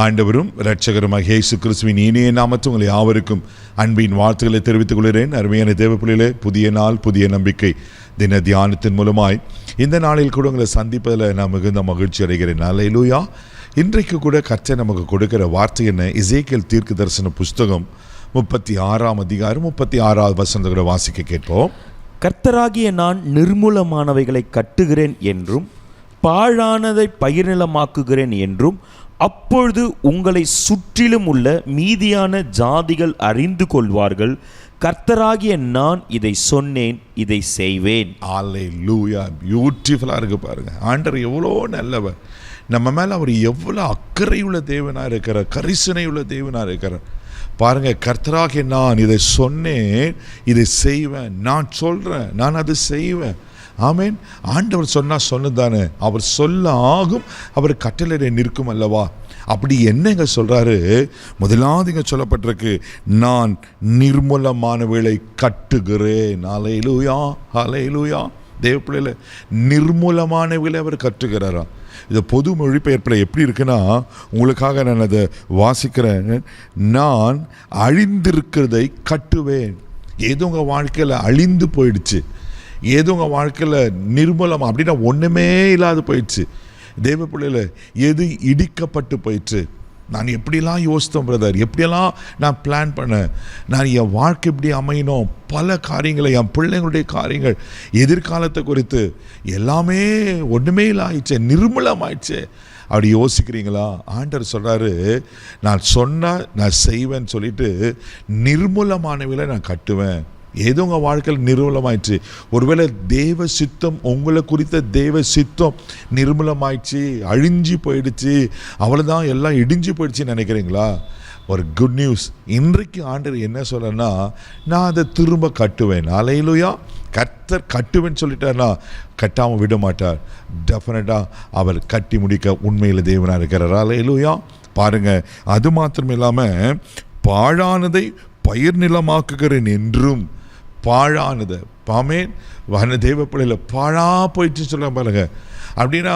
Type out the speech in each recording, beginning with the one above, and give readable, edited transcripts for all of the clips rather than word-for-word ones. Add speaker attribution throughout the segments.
Speaker 1: ஆண்டவரும் இரட்சகருமாகிய இயேசு கிறிஸ்துவின் இனிய நாமத்தில் உங்களை யாவருக்கும் அன்பின் வாழ்த்துக்களை தெரிவித்துக் கொள்கிறேன். அருமையான தேவப்பிள்ளைகளே, புதிய நாள் புதிய நம்பிக்கை தின தியானத்தின் மூலமாய் இந்த நாளில் கூட உங்களை சந்திப்பதில் நான் மிகுந்த மகிழ்ச்சி அடைகிறேன். அல்லேலூயா. இன்றைக்கு கூட கர்த்தர் நமக்கு கொடுக்கிற வார்த்தை என்ன? எசேக்கியேல் தீர்க்க தரிசன புஸ்தகம் 36ஆம் அதிகாரம் 36வது வசனத்தை வாசிக்க கேட்போம்.
Speaker 2: கர்த்தராகிய நான் நிர்மூலமானவைகளை கட்டுகிறேன் என்றும் பாழானதை பயிர்நிலமாக்குகிறேன் என்றும் அப்பொழுது உங்களை சுற்றிலும் உள்ள மீதியான ஜாதிகள் அறிந்து கொள்வார்கள். கர்த்தராகிய நான் இதை சொன்னேன், இதை செய்வேன்.
Speaker 1: அல்லேலூயா. பியூட்டிஃபுல்லாக இருக்கு பாருங்க. ஆண்டவர் எவ்வளோ நல்லவர், நம்ம மேலே அவர் எவ்வளோ அக்கறையுள்ள தேவனாக இருக்கிறார், கரிசனையுள்ள தேவனாக இருக்கிறார். பாருங்க, கர்த்தராகிய நான் இதை சொன்னேன், இதை செய்வேன். நான் சொல்கிறேன், நான் அதை செய்வேன். ஆமேன். ஆண்டவர் சொன்னால் சொன்னதானே, அவர் சொல்ல ஆகும், அவர் கட்டளை நிற்கும் அல்லவா? அப்படி என்னங்க சொல்கிறாரு? முதலாவது இங்கே சொல்லப்பட்டிருக்கு, நான் நிர்மூலமானவைகளை கட்டுகிறேன். அல்லேலூயா, அல்லேலூயா. தேவ பிள்ளைல நிர்மூலமானவைகளை அவர் கட்டுகிறாரா? இது பொது மொழிபெயர்ப்பில் எப்படி இருக்குன்னா, உங்களுக்காக நான் அதை வாசிக்கிறேன். நான் அழிந்திருக்கிறதை கட்டுவேன். ஏதோ உங்கள் வாழ்க்கையில் அழிந்து போயிடுச்சு, ஏதோ உங்கள் வாழ்க்கையில் நிர்மூலம் அப்படின்னா ஒன்றுமே இல்லாது போயிடுச்சு. தேவ பிள்ளையில் எது இடிக்கப்பட்டு போயிடுச்சு. நான் எப்படிலாம் யோசித்தேன் பிரதர், எப்படியெல்லாம் நான் பிளான் பண்ணேன், நான் என் வாழ்க்கை எப்படி அமையணும், பல காரியங்களை, என் பிள்ளைங்களுடைய காரியங்கள், எதிர்காலத்தை குறித்து எல்லாமே ஒன்றுமே இல்லை ஆயிடுச்சு, நிர்மூலம் ஆயிடுச்சு. அப்படி யோசிக்கிறீங்களா? ஆண்டவர் சொல்கிறாரு, நான் சொன்னால் நான் செய்வேன்னு சொல்லிட்டு நிர்மூலமானவைகளை நான் கட்டுவேன். ஏதோ உங்கள் வாழ்க்கையில் நிர்மூலமாயிடுச்சு. ஒருவேளை தேவ சித்தம், உங்களை குறித்த தேவ சித்தம் நிர்மூலமாயிடுச்சு, அழிஞ்சு போயிடுச்சு, அவ்வளோதான், எல்லாம் இடிஞ்சு போயிடுச்சுன்னு நினைக்கிறீங்களா? ஒரு குட் நியூஸ். இன்றைக்கு ஆண்டவர் என்ன சொல்கிறேன்னா, நான் அதை திரும்ப கட்டுவேன். அல்லேலூயா. கர்த்தர் கட்டுவேன்னு சொல்லிட்டார்னா கட்டாமல் விட மாட்டார். டெஃபினட்டாக அவர் கட்டி முடிக்க உண்மையில் தேவனாக இருக்கிறார். அல்லேலூயா. பாருங்கள், அது மாத்திரம் இல்லாமல் பாழானதை பயிர் நிலமாக்குகிறேன் என்றும், பாழானதை பாமேன் வன தேவ பிள்ளையில் பாழா போயிடுச்சு சொல்ல பாருங்க. அப்படின்னா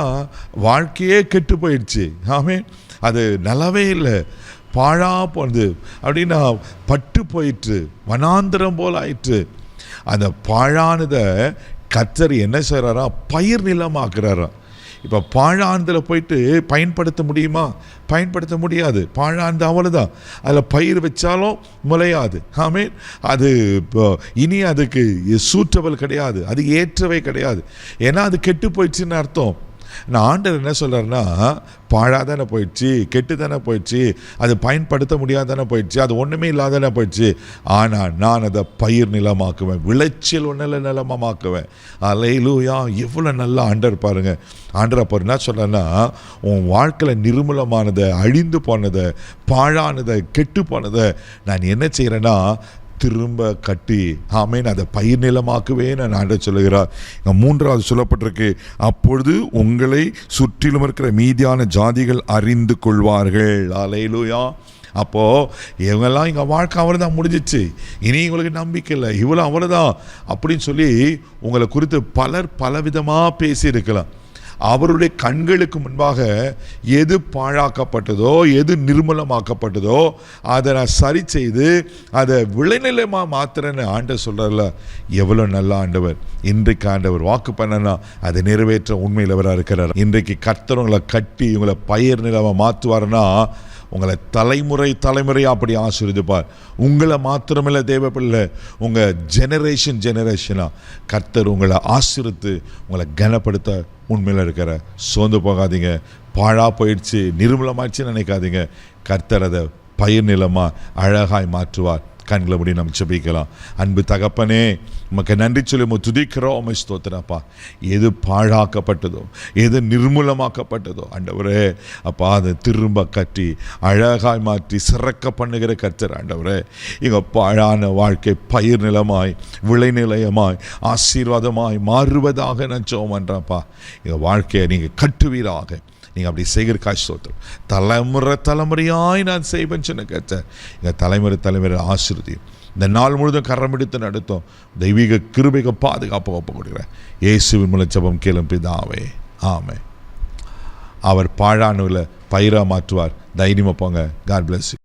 Speaker 1: வாழ்க்கையே கெட்டு போயிடுச்சு. ஆமேன். அது நல்லாவே இல்லை, பாழா போனது. அப்படின்னா பட்டு போயிட்டு வனாந்திரம் போல் ஆயிற்று. அந்த பாழானதை கர்த்தர் என்ன செய்கிறாரா? பயிர் நிலமாக்குறாரா. இப்போ பாழானதில் போயிட்டு பயன்படுத்த முடியுமா? பயன்படுத்த முடியாது. பாழானது அவ்வளோதான், அதில் பயிர் வச்சாலும் முளையாது. ஆமேன். அது இப்போ இனி அதுக்கு சூட்டபிள் கிடையாது, அது ஏற்றவை கிடையாது. ஏன்னா அது கெட்டு போயிடுச்சுன்னு அர்த்தம். நான் ஆண்டவர் என்ன சொல்கிறாருன்னா, பாழாக தானே போயிடுச்சு, கெட்டு தானே போயிடுச்சு, அது பயன்படுத்த முடியாதானே போயிடுச்சு, அது ஒன்றுமே இல்லாதானே போயிடுச்சு. ஆனால் நான் அதை பயிர் நிலமாக்குவேன், விளைச்சல் ஒன்றில் நிலமாக்குவேன். அல்லேலூயா. எவ்வளோ நல்லா ஆண்டவர் பாருங்கள். ஆண்டவர் அப்போ என்ன சொல்கிறேன்னா, உன் வாழ்க்கையில் நிர்மூலமானதை, அழிந்து போனதை, பாழானதை, கெட்டு போனதை நான் என்ன செய்கிறேன்னா திரும்ப கட்டி, ஆமேன், அதை பயிர் நிலமாக்குவே நான் ஆண்டவர் சொல்லுகிறார். இங்கே 3வது சொல்லப்பட்டிருக்கு, அப்பொழுது உங்களை சுற்றிலும் இருக்கிற மீதியான ஜாதிகள் அறிந்து கொள்வார்கள். அல்லேலூயா. அப்போது இவங்கெல்லாம் எங்கள் வாழ்க்கை அவ்வளோதான், முடிஞ்சிச்சு, இனி உங்களுக்கு நம்பிக்கை இல்லை, இவ்வளோ அவ்வளோதான் அப்படின்னு சொல்லி உங்களை குறித்து பலர் பலவிதமாக பேசியிருக்கலாம். அவருடைய கண்களுக்கு முன்பாக எது பாழாக்கப்பட்டதோ, எது நிர்மூலமாக்கப்பட்டதோ அதை நான் சரி செய்து அதை விளைநிலமாக மாத்திரன்னு ஆண்டவர் சொல்கிறார்ல. எவ்வளோ நல்ல ஆண்டவர். இன்றைக்கு ஆண்டவர் வாக்கு பண்ணனா அதை நிறைவேற்ற உண்மையில் அவராக இருக்கிறார். இன்றைக்கு கர்த்தர் உங்களை கட்டி உங்களை பயிர் நிலமாக மாற்றுவார்னா உங்களை தலைமுறையாக அப்படி ஆசீர்வதிப்பார். உங்களை மாத்திரமில்லை தேவ பிள்ளை, உங்கள் ஜெனரேஷனாக கர்த்தர் உங்களை ஆசீர்வித்து உங்களை கனப்படுத்த உண்மையில் இருக்கிற. சோர்ந்து போகாதீங்க. பாழா போயிடுச்சு, நிர்மூலமாயிடுச்சுன்னு நினைக்காதீங்க. கர்த்தர் அதை பயிர் நிலமாக அழகாய் மாற்றுவார். கண்களை முடி நம்ம ஜெபிக்கலாம். அன்பு தகப்பனே, உமக்கு நன்றி சொல்லி துதிக்கிறோம், உம்மை ஸ்தோத்திரப்பா. எது பாழாக்கப்பட்டதோ, எது நிர்மூலமாக்கப்பட்டதோ ஆண்டவரே அப்பா, அதை திரும்ப கட்டி அழகாய் மாற்றி சிறக்க பண்ணுகிற கர்த்தர் ஆண்டவரே. எங்கள் பாழான வாழ்க்கை பயிர் நிலமாய், விளைநிலையமாய், ஆசீர்வாதமாய் மாறுவதாக நான் ஜெபம் பண்ணுறேன்ப்பா. எங்கள் வாழ்க்கையை நீங்கள் கட்டுவீராக. நீங்கள் அப்படி செய்கிற ஸ்தோத்திரம். தலைமுறையாய் நான் செய்வேன்னு சொன்ன கர்த்தர் எங்கள் தலைமுறை ஆசீர்வதியும். இந்த நாள் முழுதும் கரம் எடுத்து நடத்தும் தெய்வீக கிருபைக்கு பாதுகாப்பு ஒப்பு கொடுக்குறேன். இயேசுவின் மூலம் ஜெபம் கேளும் பிதாவே, ஆமென். அவர் பாழானவர்களை பயிராக மாற்றுவார். தைரியமாக போங்க. God bless you.